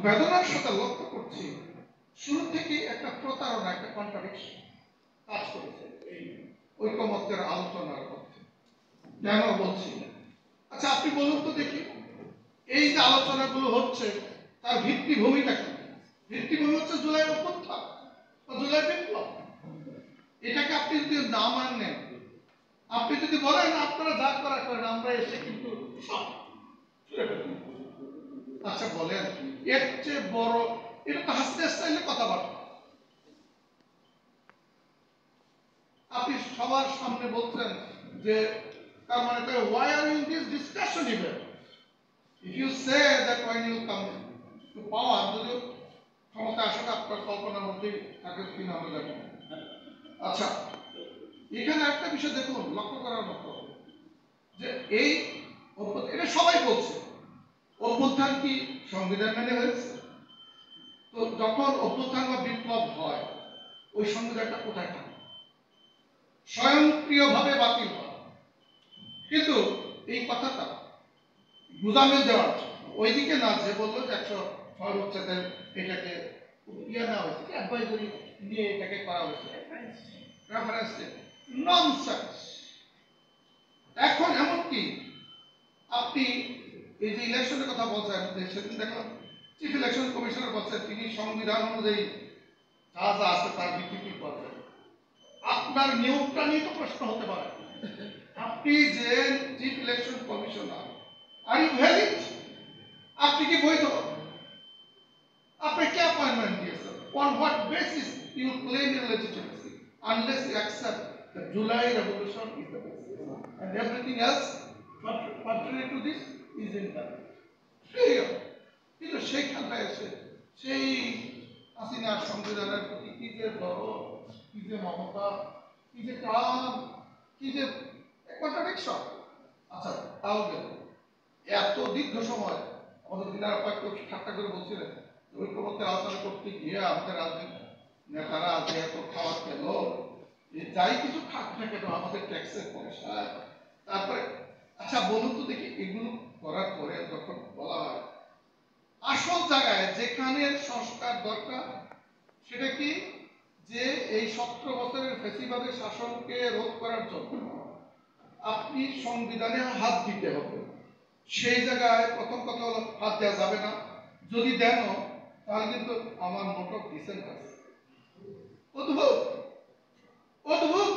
বেদনার সাথে লক্ষ্য করছি শুরু থেকে একটা প্রতারণা, একটা কন্ট্রাডিকশন কাজ করেছে এই ঐকমত্যের আলোচনার মধ্যে। কেন বলছি? আচ্ছা, আপনি বলুন তো দেখি, এই যে আলোচনাগুলো হচ্ছে তার ভিত্তিভূমিটা কি? ভিত্তিভূমি হচ্ছে জুলাই অভ্যুত্থান বা জুলাই বিপ্লব। এটাকে আপনি যদি না মানেন, আপনি যদি বলেন আপনারা যা করা করেন, আমরা এসে কিন্তু সব ছুঁড়ে ফেলব। আচ্ছা বলেন, এর চেয়ে বড়, এটা তো হাসতে স্টাইলে কথাবার্তা। আপনি সবার সামনে বলছেন যে তার মানে why are you in this discussion even? If you say that when you come to power, যদি ক্ষমতা আসলে আপনার কল্পনার মধ্যেই থাকে কিনা আমরা জানি না। আচ্ছা, এখানে একটা বিষয় দেখুন, লক্ষ্য করার মতো, যে এই এটা সবাই বলছে অভ্যুত্থান কি সংবিধান মেনে হয়েছে? তো যখন অভ্যুত্থান বা বিপ্লব হয়, ওই সংবিধানটা কোথায় থাকে? স্বয়ংক্রিয়ভাবে বাতিল হয়। কিন্তু এই কথাটা গুদামে দেওয়ার ওইদিকে না, যে বললো যে 106 অনুচ্ছেদের এটাকে নেওয়া হয়েছে, অ্যাডভাইজারি নিয়ে এটাকে করা হয়েছে রেফারেন্স, ননসেন্স। এখন এমনকি আপনি এই যে ইলেকশনের কথা বলছেন, সেদিন দেখলাম চিফ ইলেকশন কমিশনার বলছেন তিনি সংবিধান অনুযায়ী যা যা আছে তার ভিত্তিতে করবেন। আপনার নিয়োগটা নিয়ে তো প্রশ্ন হতে পারে। আপনি যে chief election commissioner, are you valid? আপনি কি বৈধ? আপনি কি অ্যাপয়েন্টমেন্ট দিয়েছেন? On what basis you claim your legitimacy unless you accept the July revolution is the basis and everything else contrary to this is invalid. Failure. কিন্তু সেইখানটা এসে সেই হাসিনার সংবিধানের প্রতি কি যে দরদ, কি যে মমতা, কি যে টান, কি যে কন্ট্রাডিকশন। আচ্ছা, তাও গেল, এত দীর্ঘ সময় আমাদের দিনার আপা একটু ঠাট্টা করে বলছিলেন ঐক্যমত্যের আলোচনা করতে গিয়ে আমাদের রাজনীতি নেতারা যে এত খাওয়ার পেল, যাই কিছু খাক না কেন আমাদের ট্যাক্সের পয়সা। তারপরে আচ্ছা বলুন তো দেখি, এগুলো করার পরে যখন বলা হয় আসল জায়গায় যেখানে সংস্কার দরকার, সেটা কি? যে এই 17 বছরের ফ্যাসিবাদের শাসনকে রোধ করার জন্য আপনি সংবিধানে হাত দিতে হবে। সেই জায়গায় প্রথম কথা হলো হাত দেওয়া যাবে না। যদি দেন তাহলে কিন্তু আমার মোট অফ ডিসেন্ট আছে। অদ্ভুত অদ্ভুত,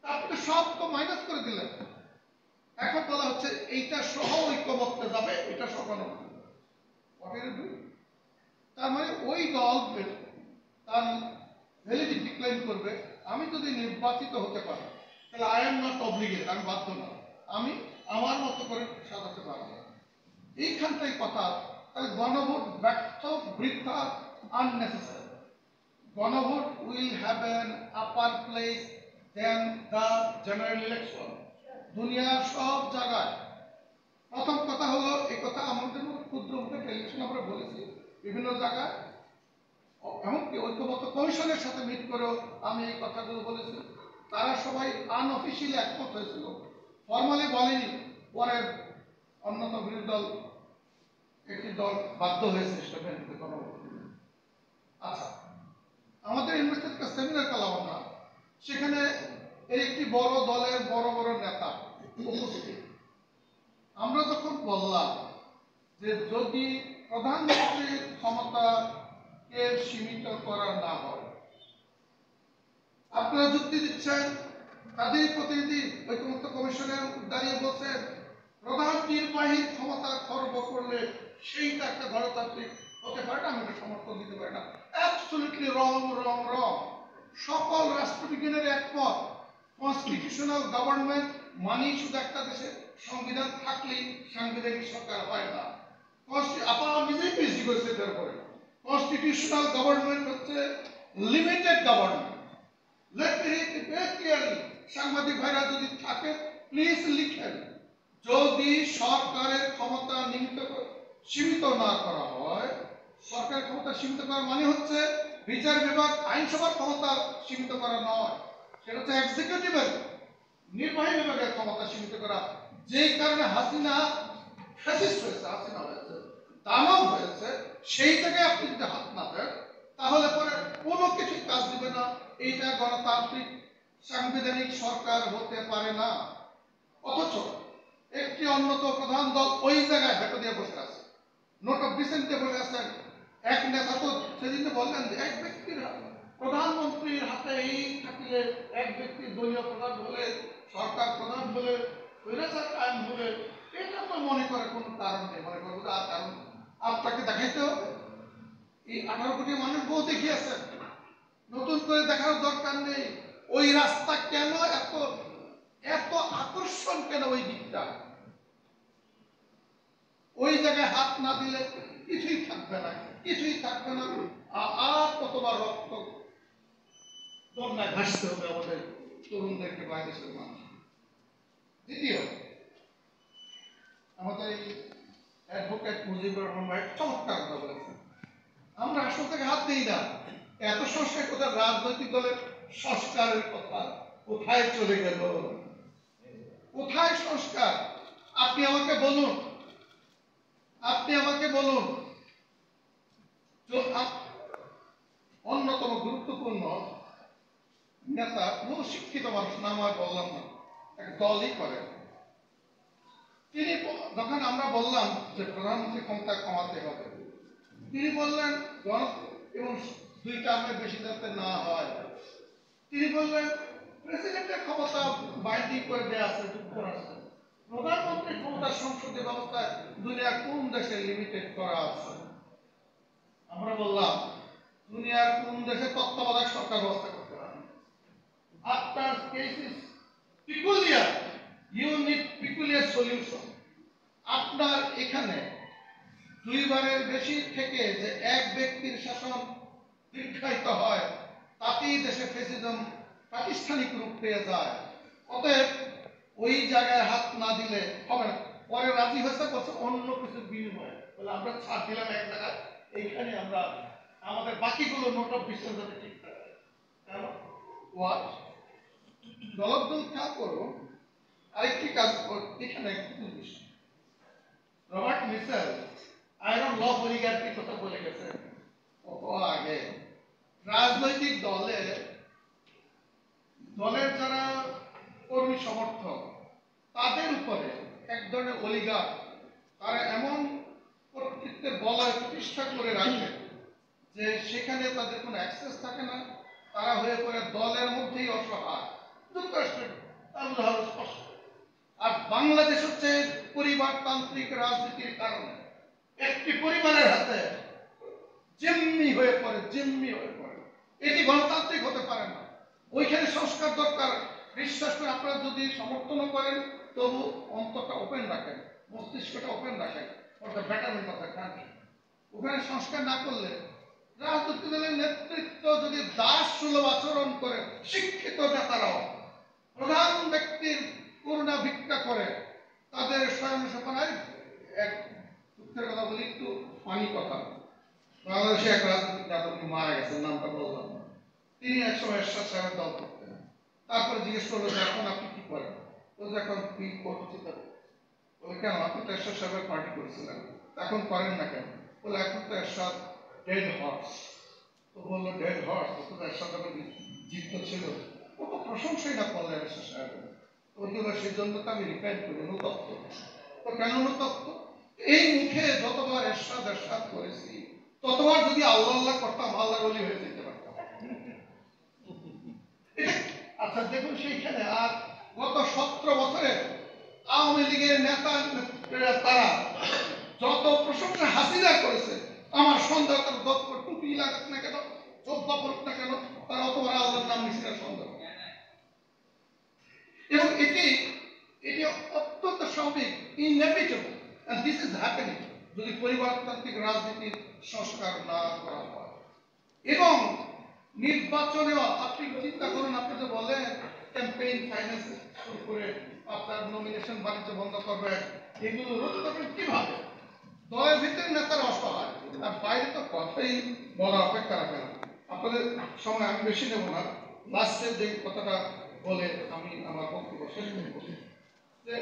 আপনি সব তো মাইনাস করে দিলেন। এখন বলা হচ্ছে এইটা সহ ঐক্যমত্যে যাবে, এটা সকানো। তার মানে ওই দল তার ভ্যালিডিটি ক্লেম করবে, আমি যদি নির্বাচিত হতে পারি তাহলে আই এম নট অব্লিগেটেড, আমি বাধ্য না, আমি আমার মতো করে সাজাতে পারবো। এইখানটাই কথা। তাহলে গণভোট ব্যর্থ, বৃথা, আননেসেসারি। গণভোট will have an upper place then the general election. দুনিয়ার সব জায়গায় প্রথম কথা হলো, এই কথা আমাদের ক্ষুদ্র মুখে টেলিভিশন আমরা বলেছি বিভিন্ন জায়গায়, এমনকি ঐক্যমত্য কমিশনের সাথে মিট করেও আমি এই কথাগুলো বলেছি। তারা সবাই আনঅফিসিয়ালি একমত হয়েছিল, ফর্মালি বলেনি। পরে অন্যান্য বিরোধী দল, একটি দল বাধ্য হয়েছে সেটা মেনে নিতে। আচ্ছা, আমাদের ইউনিভার্সিটির একটা সেমিনার কালাম না, সেখানে এর একটি বড় দলের বড় বড় নেতা উপস্থিত। আমরা যখন বললাম যে যদি প্রধানমন্ত্রীর ক্ষমতাকে সীমিত করা না হয়, আপনারা যুক্তি দিচ্ছেন, তাদের প্রতিনিধি ঐক্যমত্য কমিশনে দাঁড়িয়ে বলছেন প্রধান নির্বাহী ক্ষমতা খর্ব করলে সেইটা একটা গণতান্ত্রিক হতে পারে না, আমি এটা সমর্থন দিতে পারি না। অ্যাবসলিউটলি রং রং রং। সকল রাষ্ট্রবিজ্ঞানের একমত, কনস্টিটিউশনাল গভর্নমেন্ট মানেই শুধু একটা দেশে সংবিধান থাকলেই সাংবিধানিক সরকার হয় না। আপনারা নিজেই পেশি করেছে এটার উপরে। কনস্টিটিউশনাল গভর্নমেন্ট হচ্ছে limited government. Let me read it very clearly. সাংবাদিক ভাইরা যদি থাকে প্লিজ লিখেন, যদি সরকারের ক্ষমতা সীমিত না করা হয়, সরকারের ক্ষমতা সীমিত করা মানে হচ্ছে বিচার বিভাগ, আইনসভার ক্ষমতা সীমিত করা নয়, সেটা হচ্ছে এক্সিকিউটিভের, নির্বাহী বিভাগের ক্ষমতা সীমিত করা। যেই কারণে হাসিনা ফ্যাসিস্ট হয়েছে, হাসিনা হয়েছে, দানব হয়েছে, আছে সেই জায়গায় আপনি যদি হাত না দেন তাহলে পরে কোনো কিছুই কাজ দিবে না। এইটা গণতান্ত্রিক সাংবিধানিক সরকার হতে পারে না। অথচ একটি অন্যতম প্রধান দল ওই জায়গায় ভেটো দিয়ে বসে আছে, নোট অফ ডিসেন্ট দিয়ে বসে আছেন। এক নেতা তো সেদিন বললেন যে এক ব্যক্তির প্রধানমন্ত্রীর হাতে এই থাকলে, এক ব্যক্তির দলীয় প্রধান হলে, সরকার প্রধান হলে, স্বৈরাচার কায়েম হলে, এটা তো মনে করে কোনো কারণ নেই, মনে করবো আর কারণ আপনাকে দেখাইতে হবে। এই 18 কোটি মানুষ বহু দেখিয়েছেন, নতুন করে দেখার দরকার নেই। ওই রাস্তা কেন এত এত আকর্ষণ, কেন ওই দিকটা? ওই জায়গায় হাত না দিলে কিছুই থাকবে না, কিছুই থাকবে না। আর কতবার রক্ত বন্যায় ভাসতে হবে আমাদের তরুণদেরকে, বাংলাদেশের মানুষ। দ্বিতীয়, আমাদের এই অ্যাডভোকেট মুজিবুর রহমান ভাই চমৎকার কথা বলেছেন, আমরা আসল থেকে হাত দিই না। এত সংস্কার কথা, রাজনৈতিক দলের সংস্কারের কথা কোথায় চলে গেল? কোথায় সংস্কার? আপনি আমাকে বলুন, আপনি আমাকে বলুন, অন্যতম গুরুত্বপূর্ণ নেতা, বহু শিক্ষিত মানুষ, নাম আর বললাম না, এক দলই করেন, তিনি যখন আমরা বললাম যে প্রধানমন্ত্রী ক্ষমতা কমাতে হবে, তিনি বললেন এবং 2 টার্মের বেশি যাতে না হয়, তিনি বললেন প্রেসিডেন্টের ক্ষমতা বাইন্ডিং করে দেওয়া আছে যুক্তরাষ্ট্রে, প্রধানমন্ত্রীর ক্ষমতা সংসদীয় ব্যবস্থায় দুনিয়ার কোন দেশে লিমিটেড করা আছে? আমরা বললাম দুনিয়ার কোন দেশে তত্ত্বাবধায়ক সরকার ব্যবস্থা করতে পারে? আপনার case is peculiar, you need peculiar solution. আপনার এখানে 2 বারের বেশি থেকে যে এক ব্যক্তির শাসন দীর্ঘায়িত হয়, তাতেই দেশে ফ্যাসিজম প্রাতিষ্ঠানিক রূপ পেয়ে যায়। অতএব ওই জায়গায় হাত না দিলে হবে না। পরে রাজি হয়েছে করছে অন্য কিছু বিনিময়ে, বলে আমরা ছাড় দিলাম এক জায়গায়, এইখানে আমরা আমাদের বাকিগুলো নোট অফ ডিসেন্ট যাতে ঠিক থাকে। ওয়াট দলদল খেয়াল করো, আরেকটি কাজ এখানে রবার্ট মিসেল আয়রন ল অলিগার্কির কথা বলে গেছে আগে। রাজনৈতিক দলের যারা কর্মী সমর্থক, তাদের উপরে এক ধরনের অলিগার্ক, তারা এমন কর্তৃত্বের বলয় প্রতিষ্ঠা করে রাখে যে সেখানে তাদের কোনো অ্যাক্সেস থাকে না, তারা হয়ে পড়ে দলের মধ্যেই অসহায়। যুক্তরাষ্ট্রের তার উদাহরণ স্পষ্ট। আর বাংলাদেশ হচ্ছে পরিবারতান্ত্রিক রাজনীতির কারণে একটি পরিবারের হাতে জিম্মি হয়ে পড়ে, এটি গণতান্ত্রিক হতে পারে না। ওইখানে সংস্কার দরকার। বিশ্বাস করে আপনারা যদি সমর্থন করেন, তবু অন্তরটা ওপেন রাখেন, মস্তিষ্কটা ওপেন রাখেন, ওটা বেটারমেন্ট অফ দ্য কান্ট্রি। ওখানে সংস্কার না করলে রাজনৈতিক দলের নেতৃত্ব যদি দাস সুলভ আচরণ করে, শিক্ষিত নেতারাও প্রধান ব্যক্তির করুণা ভিক্ষা করে, তাদের স্বয়ংসেবনায় এক দুঃখের কথা বলি, একটু ফানি কথা। বাংলাদেশে এক রাজনৈতিক নেতা মারা গেছেন, নামটা বললাম না। তিনি একসময় এরশাদ সাহেবের দল করতেন। তারপরে জিজ্ঞেস করলো যে এখন আপনি কি করেন? বলছে এখন কি করছি? বলে কেন, আপনি তো এরশাদ সাহেবের পার্টি করেছিলেন, এখন করেন না কেন? বলে এখন তো এরশাদ ডেড হর্স। তো বললো ডেড হর্স, তো এরশাদ যখন জীবিত ছিল ও তো প্রশংসাই না করলেন এরশাদ সাহেবের। সেই জন্য তো আমি রিফাইন করি অনুতপ্ত। তো কেন অনুতপ্ত? এই মুখে যতবার এরশাদ করেছি, ততবার যদি আল্লাহ আল্লাহ করতাম, আল্লাহর ওলি হয়ে যেতে পারতাম। আচ্ছা দেখুন, সেইখানে আর গত 17 বছরে আওয়ামী লীগের নেতা তারা যত প্রশংসা হাসিনা করেছে, আমার সন্দেহ তার টুপি লাগাক না কেন, চোদ্দ পড়ুক না কেন, তারা অতবার আল্লাহর নাম নিচ্ছে সন্দেহ। এবং এটি অত্যন্ত স্বাভাবিক, inevitable, and this is happening যদি পরিবারতান্ত্রিক রাজনীতির সংস্কার না করা হয়। এবং নির্বাচনেও আপনি চিন্তা করুন, আপনি যে বলেন ক্যাম্পেইন ফাইন্যান্স শুরু করে আপনার নমিনেশন বাণিজ্য বন্ধ করবে, এগুলো রোধ করবেন কিভাবে? দলের ভিতরে নেতারা অসহায়, আর বাইরে তো কথাই বলার অপেক্ষা রাখে না। আপনাদের সময় আমি বেশি নেব না, লাস্টের যে কথাটা বলে আমি আমার বক্তব্য শেষ করব যে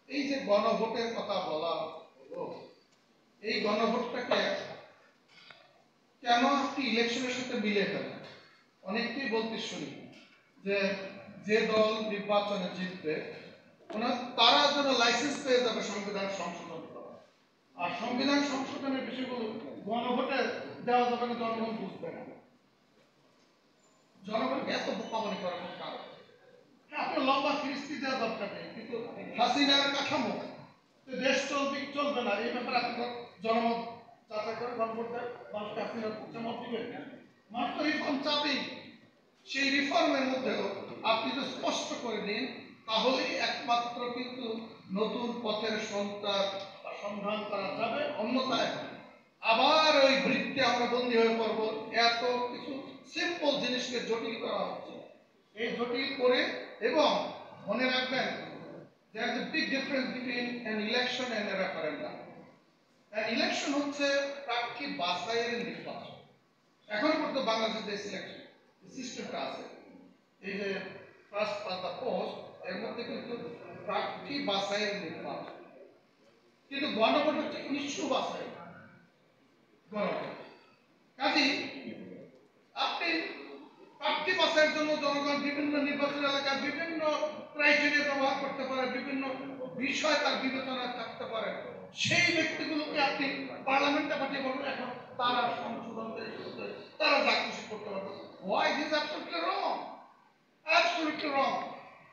এই যে গণভোটের কথা বলা হলো, এই গণভোটটাকে কেন আপনি ইলেকশনের সাথে মিলে ফেলেন? অনেকেই বলতে শুনি যে যে দল নির্বাচনে জিতবে তারা যেন লাইসেন্স পেয়ে যাবে সংবিধান সংশোধন করা, আর সংবিধান সংশোধনের বিষয়গুলো গণভোটে দেওয়া যাবে না, জনগণ বুঝবে না। জনগণকে এত বোকা মনে করার কোনো কারণ নেই। হ্যাঁ, আপনার লম্বা ফিরিস্তি দেওয়া দরকার নেই, কিন্তু হাসিনার কাঠামো দেশ চলবে না, এই ব্যাপারে আপনি জনমত যাচাই করে গণভোট দেয়, মানুষকে হাসিনার পক্ষে মত দিবেন। মাত্র রিফর্ম চাপেই, সেই রিফর্মের মধ্যেও আপনি যদি স্পষ্ট করে দিন, তাহলেই একমাত্র কিন্তু নতুন পথের সন্ধান করা যাবে। অন্যথায় আবার ওই বৃত্তে আমরা বন্দী হয়ে পড়ব। এত কিছু সিম্পল জিনিসকে জটিল করা হচ্ছে, এই জটিল করে। এবং মনে রাখবেন, there is a big difference between an election and a referendum. An election হচ্ছে প্রার্থী বাছাইয়ের নির্বাচন। এখন পর্যন্ত বাংলাদেশের যে সিলেকশন সিস্টেমটা আছে, এই যে ফার্স্ট পাস দ্য পোস্ট, এর মধ্যে কিন্তু প্রার্থী বাছাইয়ের নির্বাচন। কিন্তু গণভোট হচ্ছে ইস্যু বাছাই গণভোট। কাজেই আপনি প্রার্থী বাছাইয়ের জন্য জনগণ বিভিন্ন নির্বাচন এলাকায় বিভিন্ন ক্রাইটেরিয়া ব্যবহার করতে পারে, বিভিন্ন বিষয় তার বিবেচনায় থাকতে পারে। সেই ব্যক্তিগুলোকে আপনি পার্লামেন্টে পাঠিয়ে বলবেন এখন তারা সংশোধন করে তারা যা খুশি করতে পারবে। Why this is absolutely wrong? Absolutely wrong.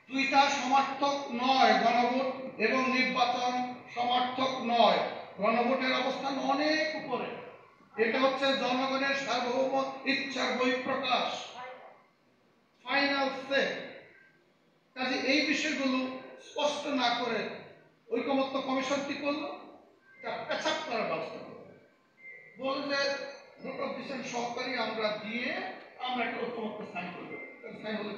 দুইটা সমার্থক নয়, গণভোট এবং নির্বাচন সমার্থক নয়। গণভোটের অবস্থান অনেক উপরে। এটা হচ্ছে জনগণের সার্বভৌম ইচ্ছার বহিঃপ্রকাশ, ফাইনাল সে। কাজে এই বিষয়গুলো স্পষ্ট না করে ঐকমত্য কমিশন কি করলো, পেছাপ করার ব্যবস্থা করলো। বলল যে নোট অফ ডিসেন্ট সহকারী আমরা দিয়ে আমরা একটা ঐকমত্য সাইন করবো। সাইন হলে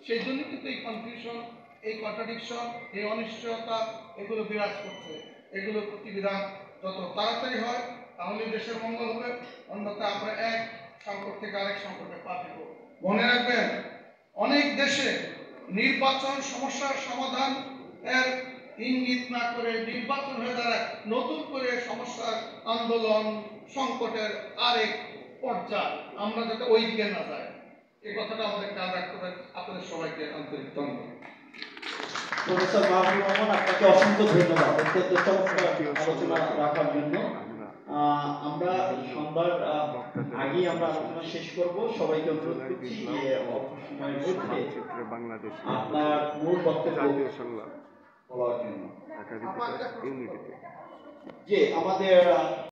সেই জন্য কিন্তু এই কনফিউশন, এই কন্ট্রাডিকশন, এই অনিশ্চয়তা এগুলো বিরাজ করছে। এগুলো প্রতিবিধান যত তাড়াতাড়ি হয় তাহলে দেশের মঙ্গল হবে, অন্যথায় আমরা এক সংকট থেকে আরেক সংকটে পা দেব। মনে রাখবেন, অনেক দেশে নির্বাচন সমস্যার সমাধান এর ইঙ্গিত না করে নির্বাচন হয়ে দাঁড়ায় নতুন করে সমস্যার আন্দোলন, সংকটের আরেক পর্যায়ে। আমরা যাতে ওই দিকে না যাই, এই কথাটা আমাদের খেয়াল রাখতে হবে। আপনাদের সবাইকে আন্তরিক ধন্যবাদ। প্রফেসর মাহবুব রহমান, আপনাকে অসংখ্য ধন্যবাদ অত্যন্ত চমৎকার আলোচনা রাখার জন্য। আমরা সন্ধ্যার আগেই আমরা আলোচনা শেষ করব। সবাইকে অনুরোধ করছি যে অল্প সময়ের মধ্যে আপনার মূল বক্তব্য বলার জন্য। যে আমাদের